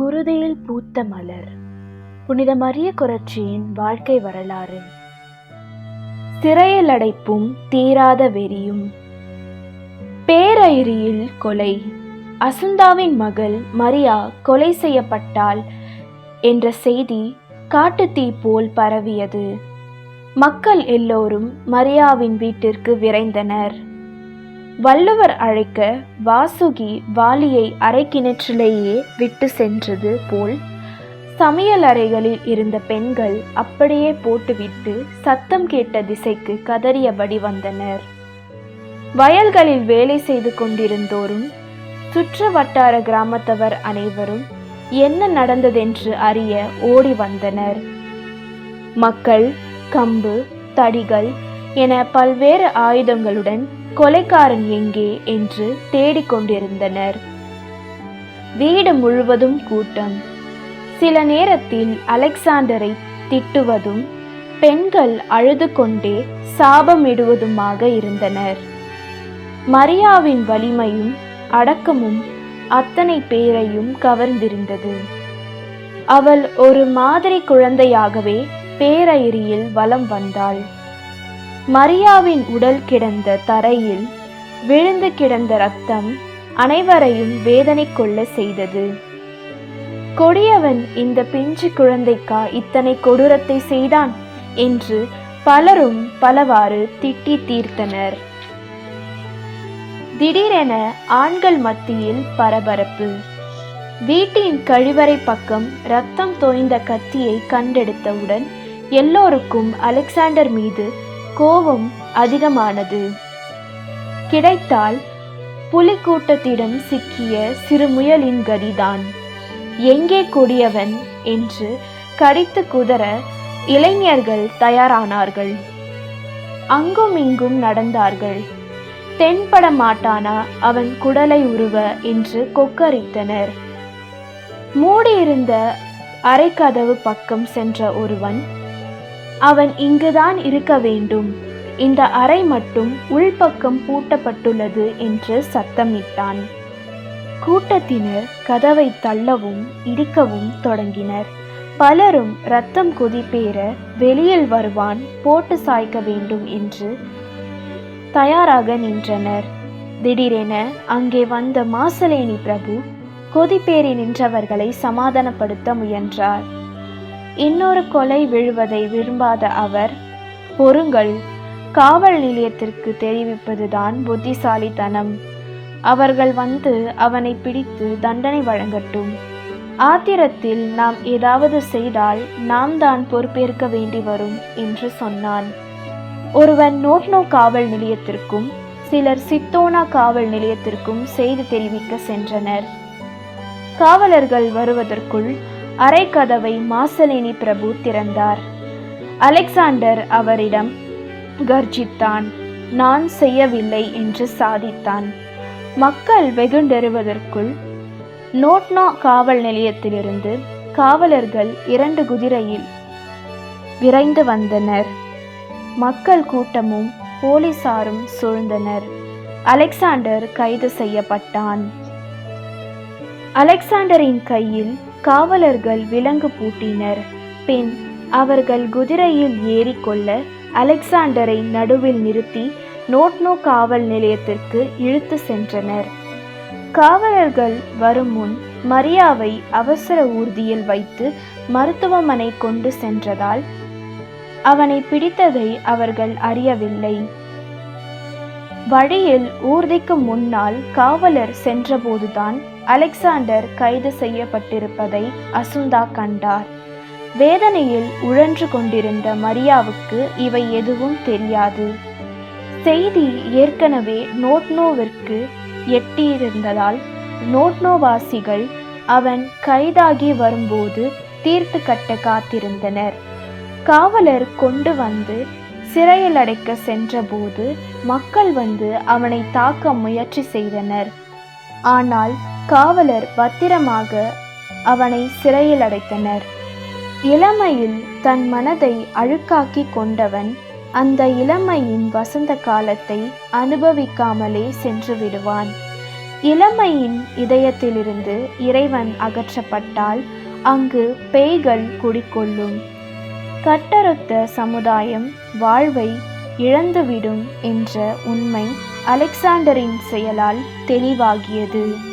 குருதியில் பூத்த மலர். புனித மரிய கொரட்சியின் வாழ்க்கை வரலாறு. சிறையில் அடைப்பும் தீராத வெறியும். பேரயிரியில் கொலை. அசுந்தாவின் மகள் மரியா கொலை செய்யப்பட்டாள் என்ற செய்தி காட்டுத்தீ போல் பரவியது. மக்கள் எல்லோரும் மரியாவின் வீட்டிற்கு விரைந்தனர். வள்ளுவர் அழைக்க வாசுகி வாலியை அரைக்கிணற்றிலேயே விட்டு சென்றது போல் சமையல் அறைகளில் இருந்த பெண்கள் அப்படியே போட்டுவிட்டு சத்தம் கேட்ட திசைக்கு கதறியபடி வந்தனர். வயல்களில் வேலை செய்து கொண்டிருந்தோரும் சுற்று வட்டார கிராமத்தவர் அனைவரும் என்ன நடந்ததென்று அறிய ஓடி வந்தனர். மக்கள் கம்பு, தடிகள் என பல்வேறு ஆயுதங்களுடன் கொலைக்காரன் எங்கே என்று தேடிக்கொண்டிருந்தனர். வீடு முழுவதும் கூட்டம். சில நேரத்தில் அலெக்சாண்டரை திட்டுவதும் பெண்கள் அழுது கொண்டே சாபமிடுவதுமாக இருந்தனர். மரியாவின் வலிமையும் அடக்கமும் அத்தனை பேரையும் கவர்ந்திருந்தது. அவள் ஒரு மாதிரி குழந்தையாகவே பேரயிரியில் வலம் வந்தாள். மரியாவின் உடல் கிடந்த தரையில் விழுந்து கிடந்த இரத்தம் அனைவரையும் வேதனை கொள்ள செய்தது. கொடியவன் இந்த பிஞ்சு குழந்தைக்கா இத்தனை கொடூரத்தை செய்தான் என்று பலரும் பலவாறு திட்டி தீர்த்தனர். திடீரென ஆண்கள் மத்தியில் பரபரப்பு. வீட்டின் கழிவறை பக்கம் இரத்தம் தோய்ந்த கத்தியை கண்டெடுத்தவுடன் எல்லோருக்கும் அலெக்சாண்டர் மீது கோபம் அதிகமானது. கிடைத்தால் புலிக்கூட்டத்திடம் சிக்கிய சிறு முயலின் கதிதான். எங்கே கொடியவன் என்று கடித்து குதற இளைஞர்கள் தயாரானார்கள். அங்கும் இங்கும் நடந்தார்கள். தென்பட மாட்டானா அவன் குடலை உருவ என்று கொக்கரித்தனர். மூடியிருந்த அறைக்கதவு பக்கம் சென்ற ஒருவன், அவன் இங்குதான் இருக்க வேண்டும், இந்த அறை மட்டும் உள்பக்கம் பூட்டப்பட்டுள்ளது என்று சத்தமிட்டான். கூட்டத்தினர் கதவை தள்ளவும் இடிக்கவும் தொடங்கினர். பலரும் இரத்தம் கொதிப்பேற வெளியில் வருவான், போட்டு சாய்க்க வேண்டும் என்று தயாராக நின்றனர். திடீரென அங்கே வந்த மாசலேனி பிரபு கொதிப்பேறி நின்றவர்களை சமாதானப்படுத்த முயன்றார். இன்னொரு கொலை விழுவதை விரும்பாத அவர், பொறுங்கள், காவல் நிலையத்திற்கு தெரிவிப்பதுதான் புத்திசாலித்தனம். அவர்கள் வந்து அவனை பிடித்து தண்டனை வழங்கட்டும். ஆத்திரத்தில் நாம் ஏதாவது செய்தால் நாம் தான் பொறுப்பேற்க வேண்டி வரும் என்று சொன்னான். ஒருவன் நோட்னோ காவல் நிலையத்திற்கும் சிலர் சித்தோனா காவல் நிலையத்திற்கும் செய்தி தெரிவிக்க சென்றனர். காவலர்கள் வருவதற்குள் அறை கதவை மாசலேனி பிரபு திறந்தார். அலெக்சாண்டர் அவரிடம் கர்ஜித்தான். நான் செய்யவில்லை என்று சாதித்தான். மக்கள் வெகுண்டெறுவதற்குள் நோட்னோ காவல் நிலையத்திலிருந்து காவலர்கள் 2 குதிரையில் விரைந்து வந்தனர். மக்கள் கூட்டமும் போலீசாரும் சூழ்ந்தனர். அலெக்சாண்டர் கைது செய்யப்பட்டான். அலெக்சாண்டரின் கையில் காவலர்கள் விலங்கு பூட்டினர். பின் அவர்கள் குதிரையில் ஏறிக்கொள்ள அலெக்சாண்டரை நடுவில் நிறுத்தி நோட்னோ காவல் நிலையத்திற்கு இழுத்து சென்றனர். காவலர்கள் வரும் முன் மரியாவை அவசர ஊர்தியில் வைத்து மருத்துவமனை கொண்டு சென்றதால் அவனை பிடித்ததை அவர்கள் அறியவில்லை. வழியில் ஊர்திக்கு முன்னால் காவலர் சென்றபோதுதான் அலெக்சாண்டர் கைது செய்யப்பட்டிருப்பதை அசுந்தா கண்டார். வேதனையில் உழன்று கொண்டிருந்த மரியாவுக்கு இவை எதுவும் தெரியாது. செய்தி ஏற்கனவே நோட்னோவிற்கு எட்டியிருந்ததால் நோட்னோவாசிகள் அவன் கைதாகி வரும்போது தீர்த்து கட்ட காத்திருந்தனர். காவலர் கொண்டு வந்து சிறையில் அடைக்க சென்றபோது மக்கள் வந்து அவனை தாக்க முயற்சி செய்தனர். ஆனால் காவலர் பத்திரமாக அவனை சிறையில் அடைத்தனர். இளமையில் தன் மனதை அழுக்காக்கி கொண்டவன் அந்த இளமையின் வசந்த காலத்தை அனுபவிக்காமலே சென்று விடுவான். இளமையின் இதயத்திலிருந்து இறைவன் அகற்றப்பட்டால் அங்கு பேய்கள் குடிக்கொள்ளும். கட்டறுத்த சமுதாயம் வாழ்வை இழந்துவிடும் என்ற உண்மை அலெக்சாண்டரின் செயலால் தெளிவாகியது.